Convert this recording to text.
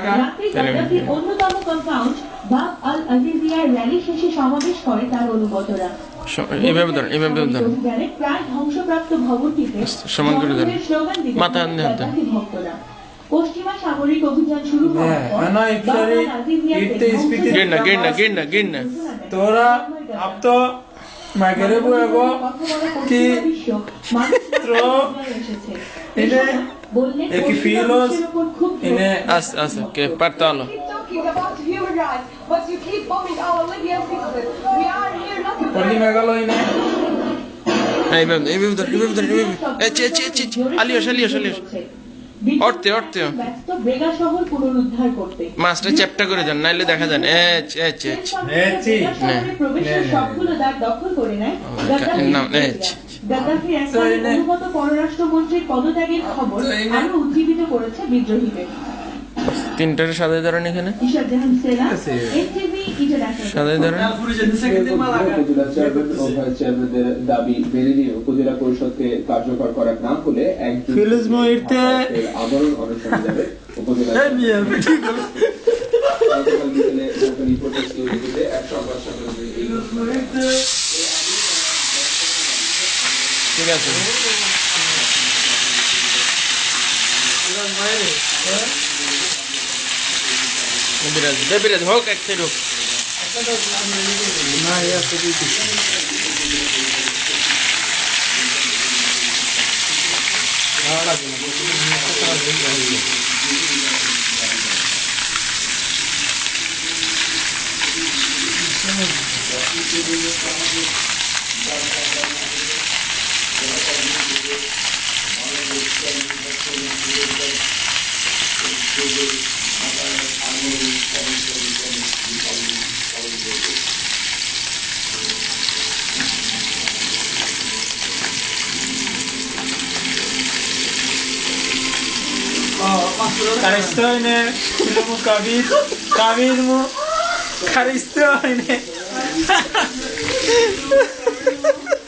গাদ্দাফির অন্যতম কম্পাউন্ড বাব আল আজিজিয়ার র্যালি শেষে সমাবেশ করে তার অনুগতরা। অভিযানে প্রায় ধ্বংসপ্রাপ্ত ভবনটিতে স্লোগান দিতে গাদ্দাফি ভক্তরা। পশ্চিমা সামরিক অভিযান শুরু হওয়ার পর তোরা अब तो मैं कह रही हूँ कि इन्हें एक फीलोस इन्हें que partalo. पढ़ी मैं कल इन्हें মাছটা চ্যাপটা করে যান, নাইলে দেখা যান। পররাষ্ট্রমন্ত্রীর পদত্যাগের খবর আরো উজ্জীবিত করেছে বিদ্রোহীদের। তিনটার সাদা ধরেন এখানে সাদাই ধরেন। দাবি মেনে নিয়ে উপজেলা পরিষদকে কার্যকর করার নাম করে আবরণ অনশনে যাবে উপজেলা। ঠিক আছে, বিরাজ হোক এক সাইড হোক। Caristo ini, filmu kabirmu, Caristo ini.